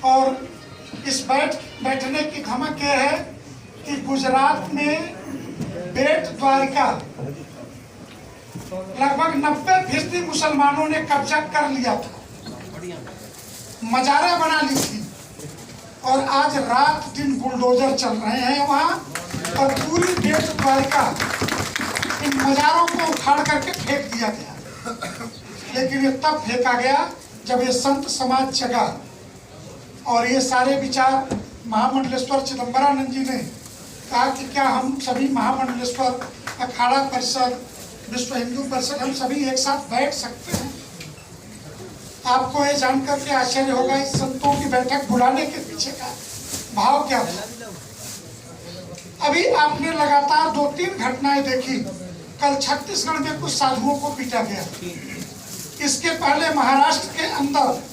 और इस बैठने की धमक यह है कि गुजरात में बेट द्वारिका लगभग 90% मुसलमानों ने कब्जा कर लिया था, मजारा बना ली थी, और आज रात दिन बुलडोजर चल रहे हैं वहां, और पूरी बेट द्वारिका इन मजारों को उखाड़ करके फेंक दिया गया। लेकिन ये तब फेंका गया जब ये संत समाज जगा, और ये सारे विचार महामंडलेश्वर चिदंबरानंद जी ने कहा कि क्या हम सभी महामंडलेश्वर अखाड़ा परिषद, विश्व हिंदू परिषद, हम सभी एक साथ बैठ सकते हैं। आपको ये जानकर के आश्चर्य होगा इस संतों की बैठक बुलाने के पीछे का भाव क्या था। अभी आपने लगातार 2-3 घटनाएं देखी। कल छत्तीसगढ़ में कुछ साधुओं को पीटा गया, इसके पहले महाराष्ट्र के अंदर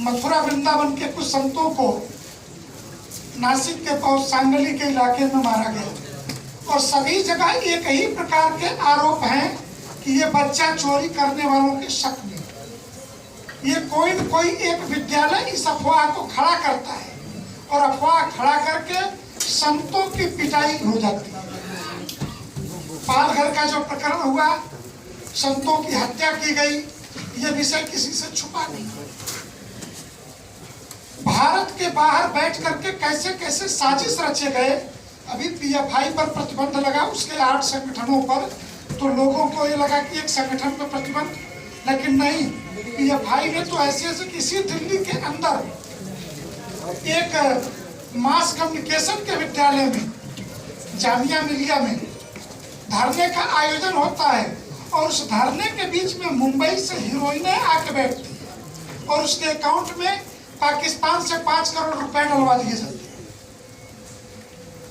मथुरा वृंदावन के कुछ संतों को नासिक के पास सांगली के इलाके में मारा गया, और सभी जगह एक ही प्रकार के आरोप हैं कि ये बच्चा चोरी करने वालों के शक में ये कोई न कोई एक विद्यालय इस अफवाह को खड़ा करता है, और अफवाह खड़ा करके संतों की पिटाई हो जाती है। पालघर का जो प्रकरण हुआ, संतों की हत्या की गई, ये विषय किसी से छुपा नहीं। भारत के बाहर बैठ करके कैसे कैसे साजिश रचे गए। अभी पीएफआई पर प्रतिबंध लगा, उसके 8 संगठनों पर, तो लोगों को ये लगा कि एक संगठन पर प्रतिबंध, लेकिन नहीं, पीएफआई ने तो ऐसे ऐसे किसी दिल्ली के अंदर एक मास कम्युनिकेशन के विद्यालय में, जामिया मिलिया में धरने का आयोजन होता है, और उस धरने के बीच में मुंबई से हीरोइनें आके बैठती है, और उसके अकाउंट में पाकिस्तान से 5 करोड़ रुपए डलवा दिए जाते हैं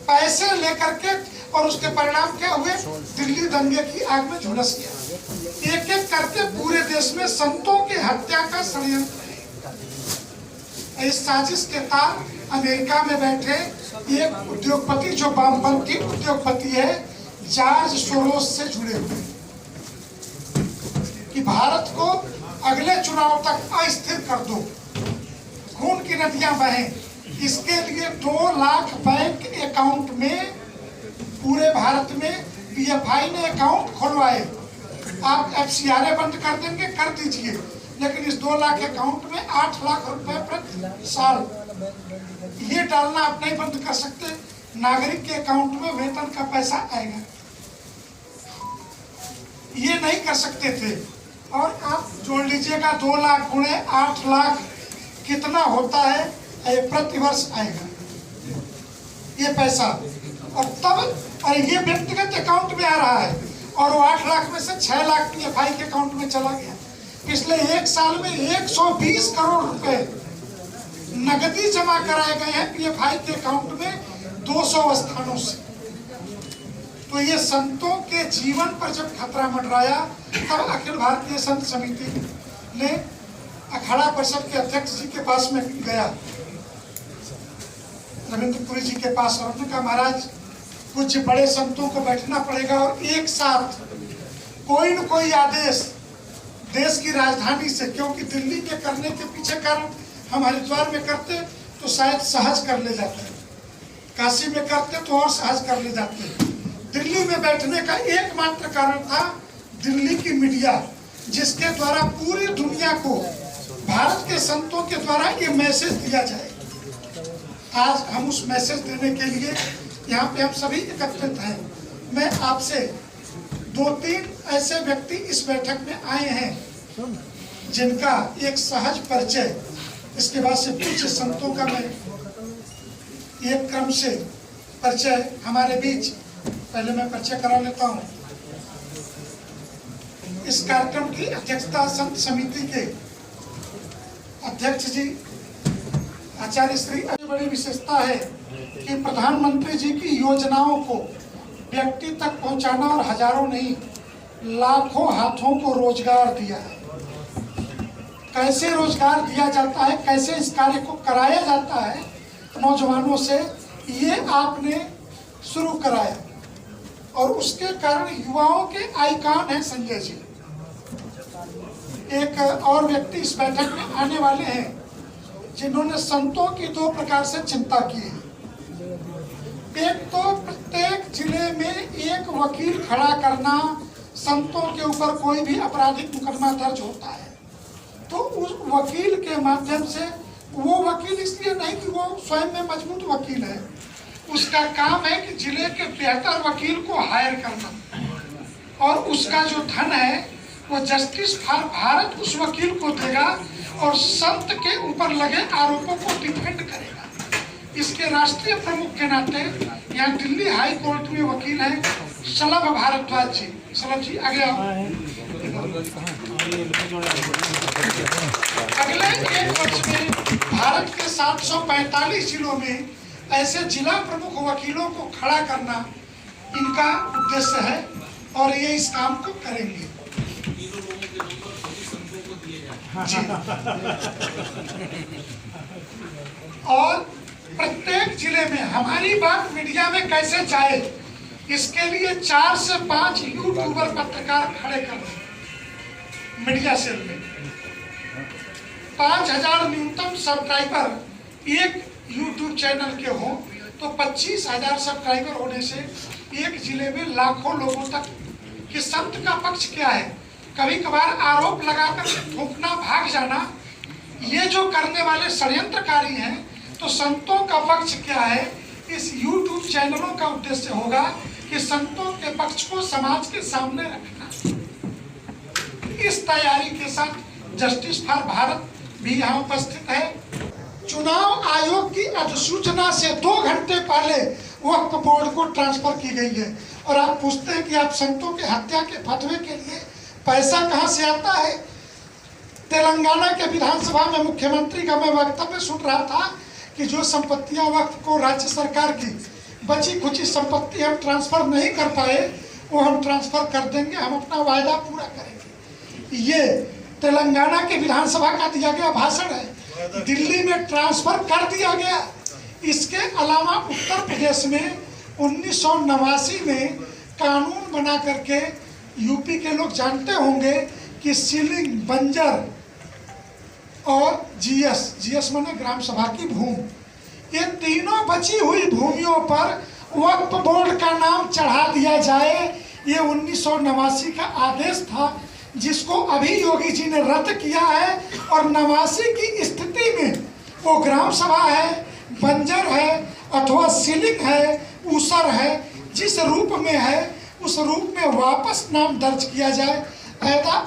पैसे लेकर के, और उसके परिणाम क्या हुए, दिल्ली दंगे की आग में झुलस गया। एक एक करके पूरे देश में संतों की हत्या का षड्यंत्र है। इस साजिश के तार अमेरिका में बैठे एक उद्योगपति, जो वामपंथी उद्योगपति है, जॉर्ज सोरोस से जुड़े हुए, कि भारत को अगले चुनाव तक अस्थिर कर दो, खून की नदियां बहें, इसके लिए 2 लाख बैंक अकाउंट में पूरे भारत में पीएफआई ने अकाउंट खुलवाए। आप एफसीआरए बंद कर देंगे, कर दीजिए, लेकिन इस 2 लाख अकाउंट में 8 लाख रुपए प्रति साल ये डालना आप नहीं बंद कर सकते। नागरिक के अकाउंट में वेतन का पैसा आएगा, ये नहीं कर सकते थे। और आप जोड़ लीजिएगा 2 लाख गुणे 8 लाख कितना होता है, ये प्रति वर्ष आएगा ये पैसा, और तब और ये व्यक्तिगत अकाउंट में आ रहा है, और वो 8 लाख में से 6 लाख पीएफआई के अकाउंट में चला गया। पिछले 1 साल में 120 करोड़ रुपए नगदी जमा कराए गए हैं पीएफआई के अकाउंट में 200 स्थानों से। तो ये संतों के जीवन पर जब खतरा मंडराया, तब अखिल भारतीय संत समिति ने अखाड़ा परिषद के अध्यक्ष जी के पास में गया, रविंद्रपुरी जी के पास, और उन्होंने कहा महाराज कुछ बड़े संतों को बैठना पड़ेगा, और एक साथ कोई न कोई आदेश देश की राजधानी से, क्योंकि दिल्ली के करने के पीछे कारण हम हरिद्वार में करते तो शायद सहज कर ले जाते, काशी में करते तो और सहज कर ले जाते। दिल्ली में बैठने का एकमात्र कारण था दिल्ली की मीडिया, जिसके द्वारा पूरी दुनिया को भारत के संतों के द्वारा ये मैसेज दिया जाए। आज हम उस मैसेज देने के लिए यहाँ पे हम सभी एकत्रित हैं। मैं आपसे 2-3 ऐसे व्यक्ति इस बैठक में आए हैं जिनका एक सहज परिचय, इसके बाद से कुछ संतों का मैं एक क्रम से परिचय हमारे बीच, पहले मैं परिचय करा लेता हूँ। इस कार्यक्रम की अध्यक्षता संत समिति के अध्यक्ष जी आचार्य श्री। बड़ी विशेषता है कि प्रधानमंत्री जी की योजनाओं को व्यक्ति तक पहुंचाना, और हजारों नहीं लाखों हाथों को रोजगार दिया है। कैसे रोजगार दिया जाता है, कैसे इस कार्य को कराया जाता है नौजवानों से, ये आपने शुरू कराया, और उसके कारण युवाओं के आइकॉन हैं संजय जी। एक और व्यक्ति इस बैठक में आने वाले हैं, जिन्होंने संतों की दो प्रकार से चिंता की है। एक तो प्रत्येक जिले में एक वकील खड़ा करना, संतों के ऊपर कोई भी आपराधिक मुकदमा दर्ज होता है तो उस वकील के माध्यम से, वो वकील इसलिए नहीं कि वो स्वयं में मजबूत वकील है, उसका काम है कि जिले के बेहतर वकील को हायर करना और उसका जो धन है वो जस्टिस फॉर भारत उस वकील को देगा और संत के ऊपर लगे आरोपों को डिफेंड करेगा। इसके राष्ट्रीय प्रमुख के नाते यहाँ दिल्ली हाई कोर्ट में वकील है शलभ भारद्वाज जी। शलभ जी आगे आओ। अगले एक वर्ष में भारत के 745 जिलों में ऐसे जिला प्रमुख वकीलों को खड़ा करना इनका उद्देश्य है और ये इस काम को करेंगे। और प्रत्येक जिले में हमारी बात मीडिया में कैसे जाए, इसके लिए 4 से 5 यूट्यूबर पत्रकार खड़े कर दें मीडिया सेल में। 5000 न्यूनतम सब्सक्राइबर एक यूट्यूब चैनल के हो तो 25,000 सब्सक्राइबर होने से एक जिले में लाखों लोगों तक कि संत का पक्ष क्या है। कभी कभार आरोप लगाकर थूकना, भाग जाना, ये जो करने वाले षड्यंत्रकारी हैं, तो संतों का पक्ष क्या है। इस YouTube चैनलों का उद्देश्य होगा कि संतों के पक्ष को समाज के सामने रखना। इस तैयारी के साथ जस्टिस फॉर भारत भी यहाँ उपस्थित है। चुनाव आयोग की अधिसूचना से 2 घंटे पहले वक्फ बोर्ड को ट्रांसफर की गई है और आप पूछते हैं कि आप संतों के हत्या के फतवे के लिए पैसा कहां से आता है। तेलंगाना के विधानसभा में मुख्यमंत्री का मैं वक्तव्य सुन रहा था कि जो संपत्तियां वक्फ को राज्य सरकार की बची खुची संपत्ति हम ट्रांसफर नहीं कर पाए वो हम ट्रांसफर कर देंगे, हम अपना वायदा पूरा करेंगे। ये तेलंगाना के विधानसभा का दिया गया भाषण है। दिल्ली में ट्रांसफर कर दिया गया। इसके अलावा उत्तर प्रदेश में 1989 में कानून बना करके यूपी के लोग जानते होंगे कि सीलिंग, बंजर और जीएस माने ग्राम सभा की भूमि, ये तीनों बची हुई भूमियों पर वक्फ बोर्ड का नाम चढ़ा दिया जाए। ये 1989 का आदेश था जिसको अभी योगी जी ने रद्द किया है और 89 की स्थिति में वो ग्राम सभा है, बंजर है अथवा सीलिंग है, ऊसर है, जिस रूप में है उस रूप में वापस नाम दर्ज किया जाए,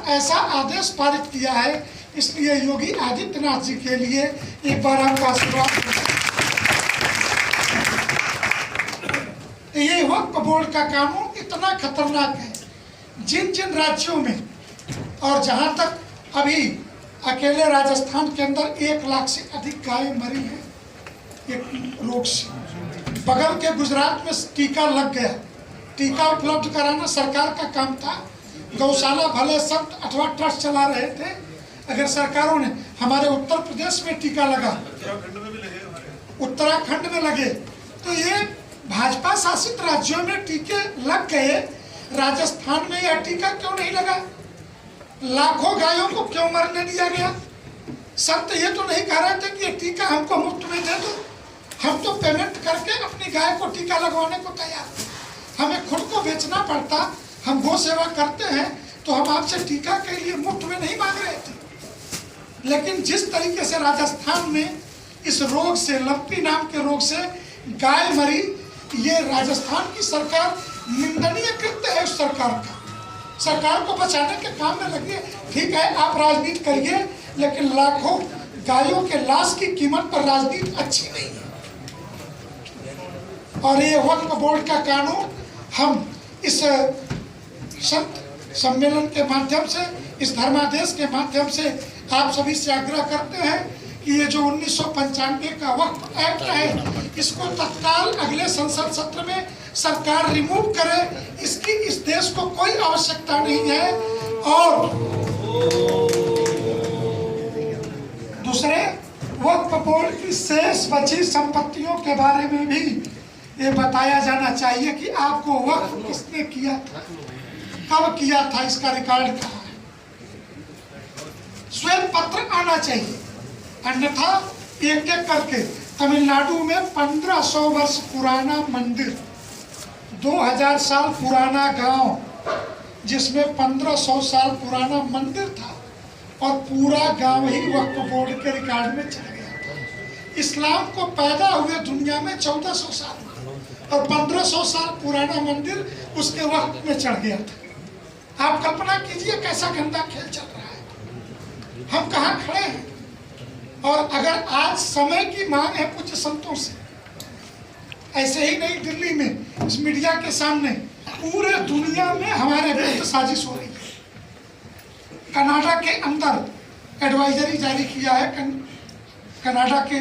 ऐसा आदेश पारित किया है। इसलिए योगी आदित्यनाथ जी के लिए एक बार आपका आशीर्वाद। ये वक्फ बोर्ड का कानून इतना खतरनाक है, जिन जिन राज्यों में और जहां तक अभी अकेले राजस्थान के अंदर 1 लाख से अधिक गायें मरी हैं एक रोग से। बगल के गुजरात में टीका लग गया, टीका उपलब्ध कराना सरकार का काम था। गौशाला भले संत अथवा ट्रस्ट चला रहे थे, अगर सरकारों ने, हमारे उत्तर प्रदेश में टीका लगा, उत्तराखंड में लगे, तो ये भाजपा शासित राज्यों में टीके लग गए, राजस्थान में यह टीका क्यों नहीं लगा? लाखों गायों को क्यों मरने दिया गया? संत ये तो नहीं कह रहे थे कि ये टीका हमको मुफ्त में दे दो, हम तो पेमेंट करके अपनी गाय को टीका लगवाने को तैयार, हमें खुद को बेचना पड़ता, हम गौ सेवा करते हैं तो हम आपसे टीका के लिए मुफ्त में नहीं मांग रहे थे। लेकिन जिस तरीके से राजस्थान में इस रोग से, लंपी नाम के रोग से गाय मरी, ये राजस्थान की सरकार, निंदनीय कृत्य है उस सरकार का। सरकार को बचाने के काम में लगी। ठीक है, आप राजनीति करिए, लेकिन लाखों गायों के लाश की कीमत पर राजनीति अच्छी नहीं है। और ये वक्फ बोर्ड का कानून हम इस संत सम्मेलन के माध्यम से, इस धर्मादेश के माध्यम से आप सभी से आग्रह करते हैं कि ये जो 1995 का वक्फ एक्ट है, इसको तत्काल अगले संसद सत्र में सरकार रिमूव करे। इसकी इस देश को कोई आवश्यकता नहीं है। और दूसरे, वक्फ बोर्ड की शेष बची संपत्तियों के बारे में भी ये बताया जाना चाहिए कि आपको वक्फ किसने किया था, कब किया था, इसका रिकॉर्ड कहाँ है। श्वेत पत्र आना चाहिए, अन्यथा एक एक करके। तमिलनाडु में 1500 वर्ष पुराना मंदिर, 2000 साल पुराना गांव जिसमें 1500 साल पुराना मंदिर था और पूरा गांव ही वक्फ बोर्ड के रिकॉर्ड में चढ़ गया था। इस्लाम को पैदा हुए दुनिया में 1400 साल और 1500 साल पुराना मंदिर उसके वक्त में चढ़ गया था। आप कल्पना कीजिए कैसा गंदा खेल चल रहा है। हम कहाँ खड़े हैं? और अगर आज समय की मांग है कुछ संतों से, ऐसे ही नहीं दिल्ली में इस मीडिया के सामने, पूरे दुनिया में हमारे विरुद्ध साजिश हो रही है। कनाडा के अंदर एडवाइजरी जारी किया है कनाडा के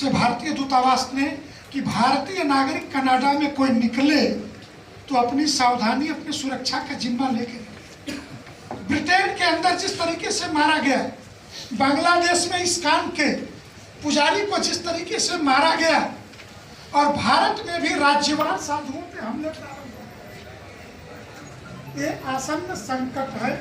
से भारतीय दूतावास ने कि भारतीय नागरिक कनाडा में कोई निकले तो अपनी सावधानी, अपनी सुरक्षा का जिम्मा लेके। ब्रिटेन के अंदर जिस तरीके से मारा गया, बांग्लादेश में इस्कान के पुजारी को जिस तरीके से मारा गया, और भारत में भी राज्यवान साधुओं पे हमले प्रारंभ हुए। ये आसन्न संकट है